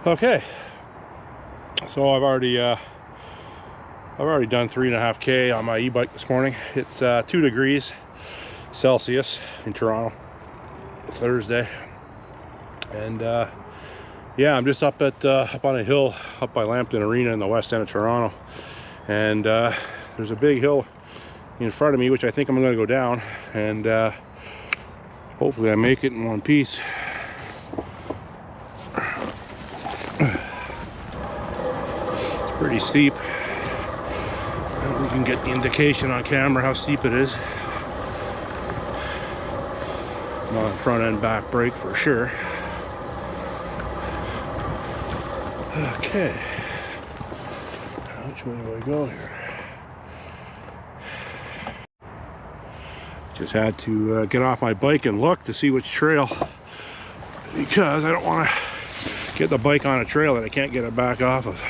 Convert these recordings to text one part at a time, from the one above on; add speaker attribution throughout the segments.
Speaker 1: Okay, so I've already done 3.5K on my e-bike this morning. It's 2 degrees Celsius in Toronto, Thursday, and yeah, I'm just up on a hill up by Lambton Arena in the west end of Toronto, and there's a big hill in front of me which I think I'm going to go down, and hopefully I make it in one piece. It's pretty steep. I don't think we can get the indication on camera how steep it is. Not on front end back brake for sure. Okay, which way do I go here? Just had to get off my bike and look to see which trail, because I don't want to get the bike on a trail that I can't get it back off of.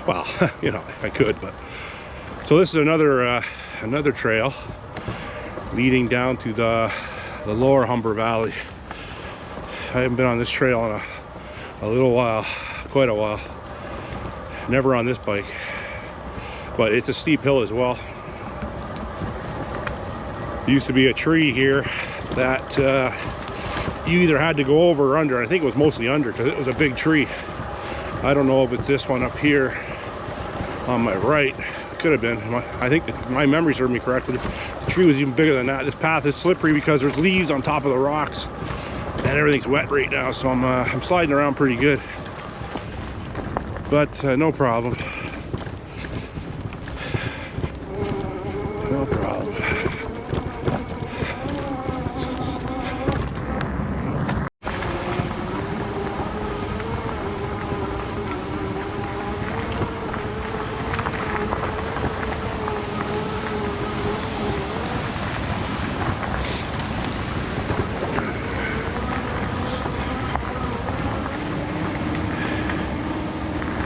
Speaker 1: Well, you know, I could, but so this is another trail leading down to the lower Humber Valley. I haven't been on this trail in a little while, quite a while. Never on this bike, but it's a steep hill as well. There used to be a tree here that you either had to go over or under. I think it was mostly under because it was a big tree. I don't know if it's this one up here on my right. It could have been. I think my memory served me correctly. The tree was even bigger than that. This path is slippery because there's leaves on top of the rocks, and everything's wet right now. So I'm sliding around pretty good, but no problem. No problem.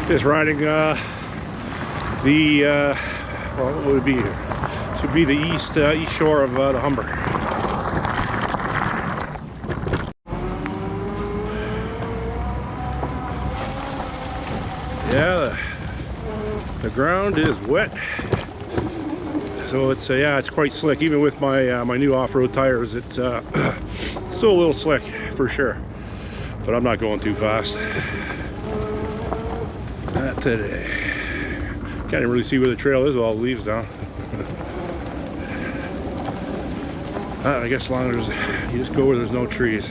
Speaker 1: Just riding well, what would it be here? This would be the east shore of the Humber. Yeah, the ground is wet, so it's yeah, it's quite slick. Even with my my new off-road tires, it's still a little slick for sure. But I'm not going too fast. Not today. Can't even really see where the trail is with all the leaves down. I guess as long as you just go where there's no trees.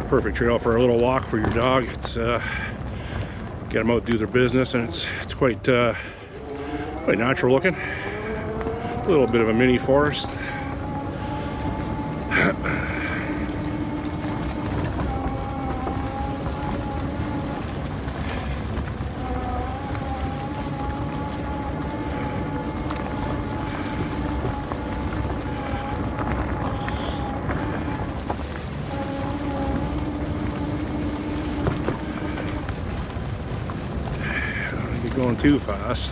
Speaker 1: Perfect trail for a little walk for your dog. It's get them out, do their business, and it's quite quite natural looking. A little bit of a mini forest. Going too fast.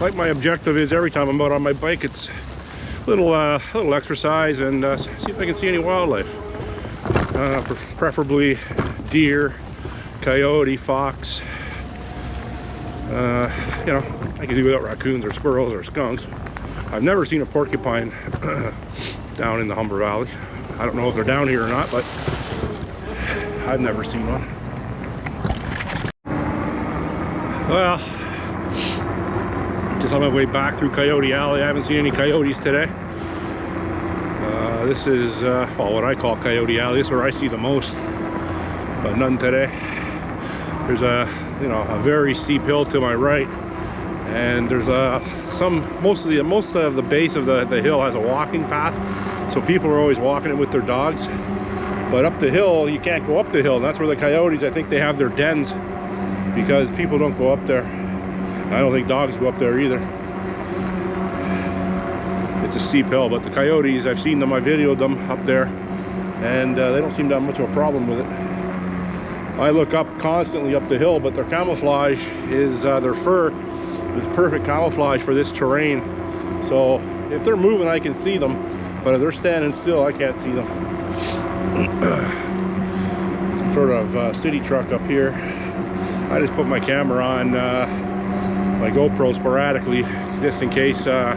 Speaker 1: like my objective is every time I'm out on my bike, it's little exercise and see if I can see any wildlife. Preferably deer, coyote, fox. You know, I can do without raccoons or squirrels or skunks. I've never seen a porcupine down in the Humber Valley. I don't know if they're down here or not, but I've never seen one. Well, just on my way back through Coyote Alley. I haven't seen any coyotes today. This is well, what I call Coyote Alley. This is where I see the most, but none today. There's a very steep hill to my right, and there's most of the base of the hill has a walking path, so people are always walking it with their dogs. But up the hill, you can't go up the hill, and that's where the coyotes, I think they have their dens, because people don't go up there. I don't think dogs go up there either. It's a steep hill, but the coyotes, I've seen them, I videoed them up there, and they don't seem to have much of a problem with it. I look up constantly up the hill, but their camouflage is, their fur is perfect camouflage for this terrain. So if they're moving, I can see them, but if they're standing still, I can't see them. Some sort of city truck up here. I just put my camera on my GoPro sporadically, just in case a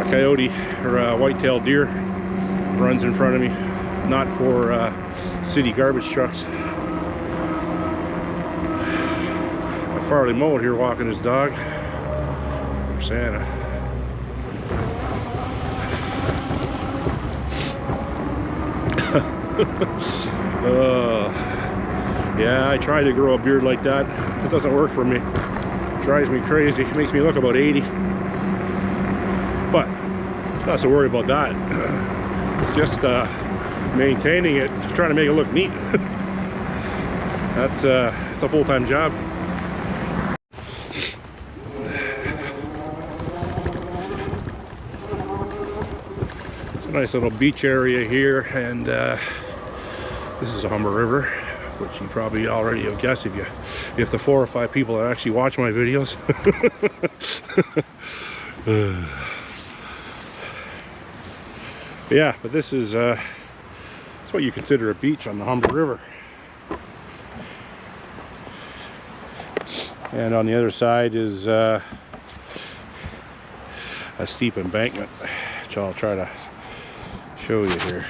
Speaker 1: coyote or a white-tailed deer runs in front of me. Not for city garbage trucks. Farley Moe here walking his dog. Or Santa. Yeah, I tried to grow a beard like that. It doesn't work for me. It drives me crazy. It makes me look about 80. But not to worry about that. It's just maintaining it, trying to make it look neat. It's a full-time job. Nice little beach area here, and this is the Humber River, which you probably already have guessed if the 4 or 5 people that actually watch my videos. Yeah, but this is it's what you consider a beach on the Humber River. And on the other side is a steep embankment, which I'll try to show you here.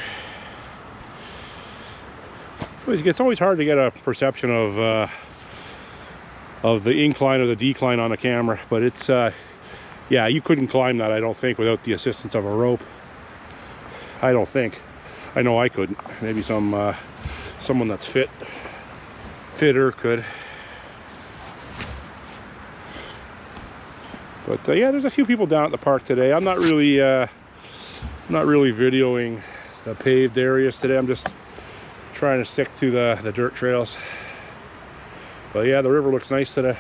Speaker 1: It's always hard to get a perception of the incline or the decline on the camera, but it's yeah, you couldn't climb that, I don't think, without the assistance of a rope. I don't think. I know I couldn't. Maybe someone that's fitter could. But yeah, there's a few people down at the park today. I'm not really videoing the paved areas today. I'm just trying to stick to the dirt trails. But yeah, the river looks nice today.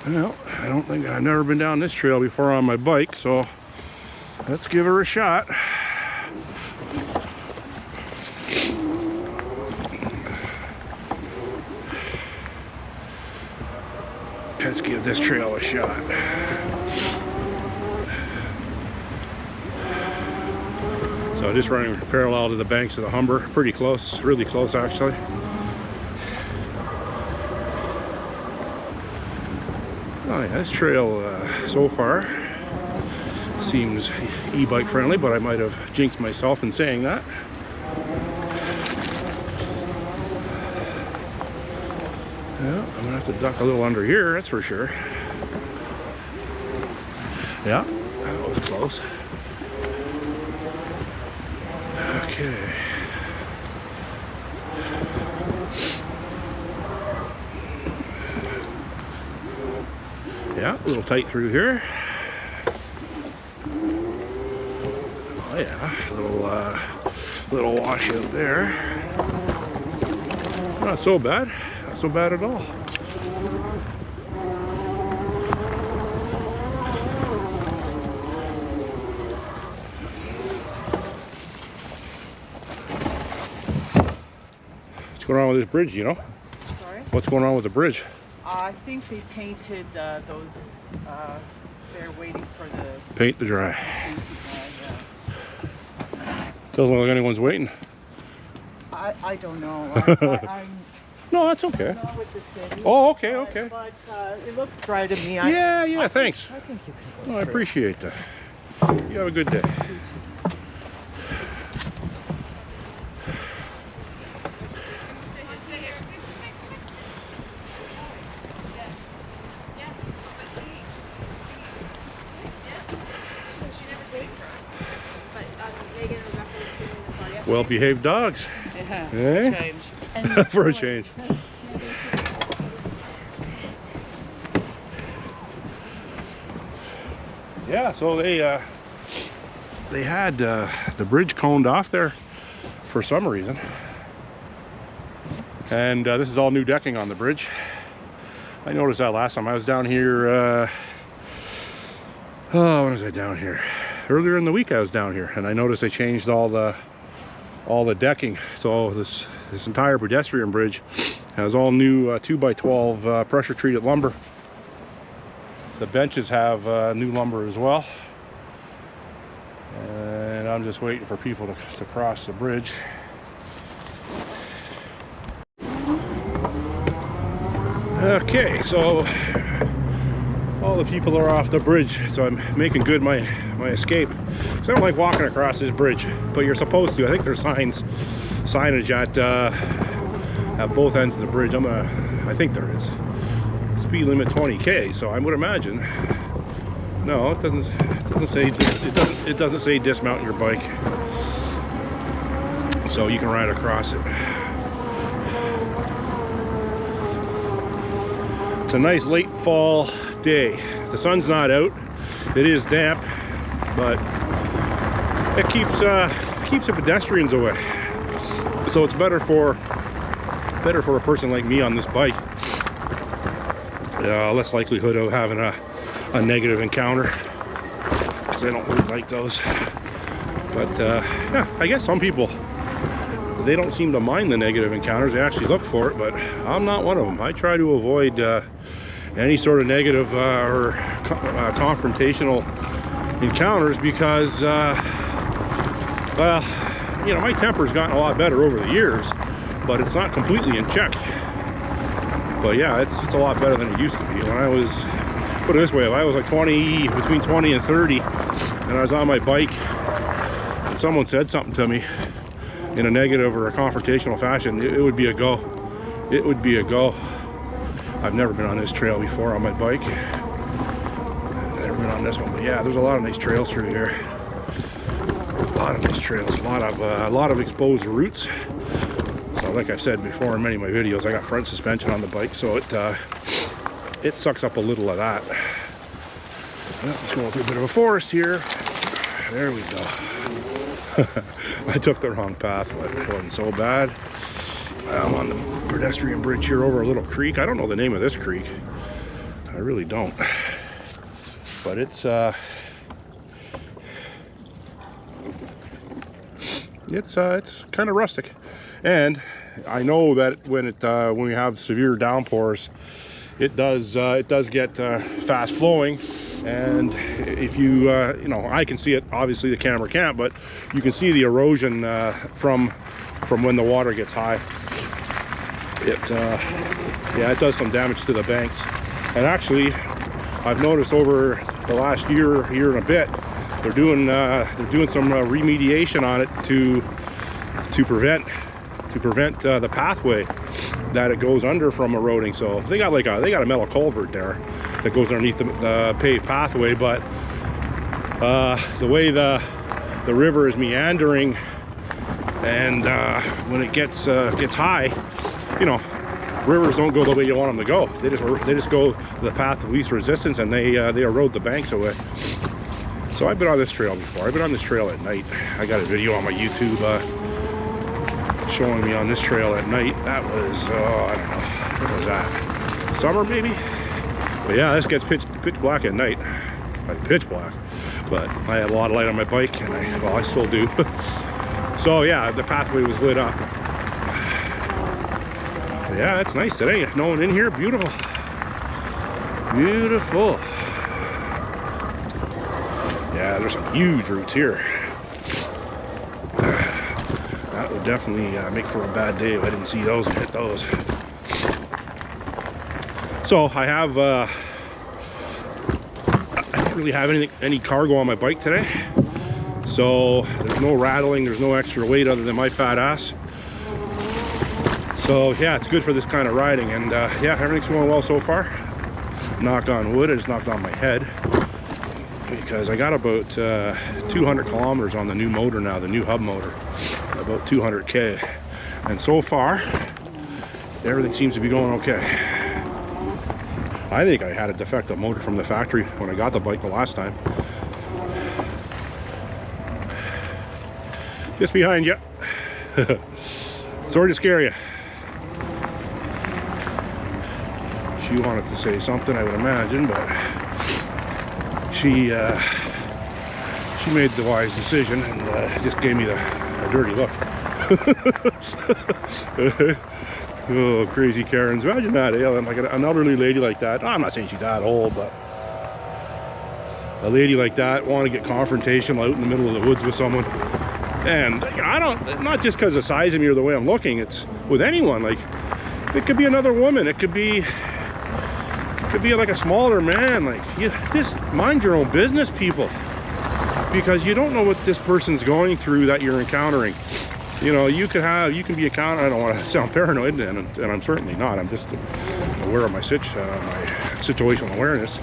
Speaker 1: Well, I don't think I've never been down this trail before on my bike, so let's give her a shot. Let's give this trail a shot. So just running parallel to the banks of the Humber, pretty close, really close actually. Oh yeah, this trail so far seems e-bike friendly, but I might have jinxed myself in saying that. Yeah, I'm gonna have to duck a little under here, that's for sure. Yeah, that was close. Okay. Yeah, a little tight through here. Oh yeah, little washout there. Not so bad. Not so bad at all. What's going on with this bridge, you know?
Speaker 2: Sorry?
Speaker 1: What's going on with the bridge?
Speaker 2: I think they painted those, they're waiting for the
Speaker 1: Paint to dry.
Speaker 2: paint to dry, yeah.
Speaker 1: Doesn't look like anyone's waiting.
Speaker 2: I don't know. I'm
Speaker 1: No, that's okay.
Speaker 2: not with the city.
Speaker 1: Oh, okay, okay.
Speaker 2: But it looks dry to me.
Speaker 1: Yeah, thanks.
Speaker 2: I think you can go
Speaker 1: I
Speaker 2: through.
Speaker 1: appreciate that. You have a good day. Well-behaved dogs.
Speaker 2: Yeah,
Speaker 1: Eh?
Speaker 2: change.
Speaker 1: For a change. Yeah, so they had the bridge coned off there for some reason, and this is all new decking on the bridge. I noticed that last time I was down here. Oh, when was I down here? Earlier in the week I was down here, and I noticed they changed all the decking. So this entire pedestrian bridge has all new 2x12 pressure treated lumber. The benches have new lumber as well, and I'm just waiting for people to cross the bridge. Okay, so all the people are off the bridge, so I'm making good my escape. So I don't like walking across this bridge, but you're supposed to. I think there's signage at both ends of the bridge. I think there is. Speed limit 20k, so I would imagine. No, it doesn't say dismount your bike, so you can ride across it. It's a nice late fall day. The sun's not out. It is damp, but it keeps the pedestrians away. So it's better for a person like me on this bike. Less likelihood of having a negative encounter, because I don't really like those. But yeah, I guess some people, they don't seem to mind the negative encounters. They actually look for it, but I'm not one of them. I try to avoid any sort of negative or confrontational encounters, because well, you know, my temper's gotten a lot better over the years, but it's not completely in check. But yeah, it's a lot better than it used to be. When I was, put it this way, if I was like between 20 and 30, and I was on my bike, and someone said something to me in a negative or a confrontational fashion, it would be a go. It would be a go. I've never been on this trail before on my bike. I've never been on this one, but yeah, there's a lot of nice trails through here. A lot of nice trails, a lot of exposed routes. So like I've said before in many of my videos, I got front suspension on the bike, so it sucks up a little of that. Well, let's go through a bit of a forest here. There we go. I took the wrong path, but it wasn't so bad. I'm on the pedestrian bridge here over a little creek. I don't know the name of this creek. I really don't. But it's kind of rustic. And I know that when we have severe downpours, it does get fast flowing. And if you you know, I can see it, obviously the camera can't, but you can see the erosion from when the water gets high. Yeah, it does some damage to the banks. And actually, I've noticed over the last year and a bit, they're doing some remediation on it to prevent the pathway that it goes under from eroding. So they got a metal culvert there that goes underneath the paved pathway, but the way the river is meandering, and when it gets high, you know, rivers don't go the way you want them to go. They just go the path of least resistance, and they erode the banks away. So I've been on this trail before. I've been on this trail at night. I got a video on my YouTube showing me on this trail at night. That was, I don't know, what was that? Summer maybe? But yeah, this gets pitch black at night. Like pitch black. But I had a lot of light on my bike, and I still do. So yeah, the pathway was lit up. Yeah, it's nice today. No one in here. Beautiful. Beautiful. Yeah, there's some huge roots here. That would definitely make for a bad day if I didn't see those and hit those. So I have I didn't really have any cargo on my bike today, so there's no rattling, there's no extra weight other than my fat ass. So yeah, it's good for this kind of riding, and yeah, everything's going well so far. Knock on wood. I just knocked on my head because I got about 200 kilometers on the new motor now, the new hub motor, about 200k, and so far everything seems to be going okay. I think I had a defective motor from the factory when I got the bike the last time. Just behind you. Sorry to scare you. She wanted to say something, I would imagine, but she made the wise decision and just gave me a dirty look. Oh, crazy Karens. Imagine that, like an elderly lady like that. I'm not saying she's that old, but a lady like that want to get confrontation out in the middle of the woods with someone. And I don't, not just because of the size of me or the way I'm looking, it's with anyone. Like, it could be another woman, it could be like a smaller man. Like, you just mind your own business, people, because you don't know what this person's going through that you're encountering. You know, you can be encountering, I don't want to sound paranoid, and I'm certainly not. I'm just aware of my situational awareness.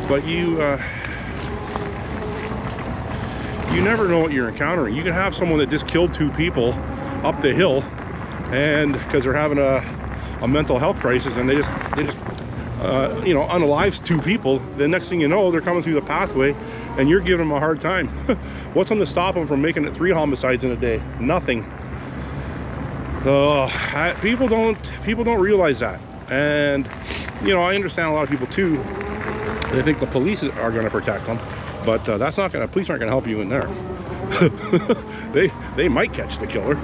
Speaker 1: But you never know what you're encountering. You can have someone that just killed 2 people up the hill, and because they're having a mental health crisis, and they just you know, unalives 2 people. The next thing you know, they're coming through the pathway and you're giving them a hard time. What's on to stop them from making it 3 homicides in a day? Nothing. People don't realize that. And you know, I understand a lot of people too, they think the police are going to protect them, but that's not going to, police aren't going to help you in there. they might catch the killer,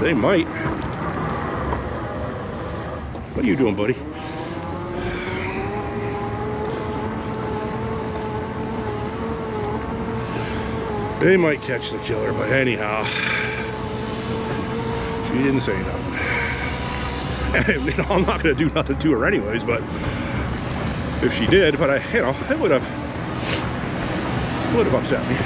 Speaker 1: they might. What are you doing, buddy? They might catch the killer, but anyhow, she didn't say nothing. And, you know, I'm not going to do nothing to her anyways, but if she did, but you know, it would have upset me.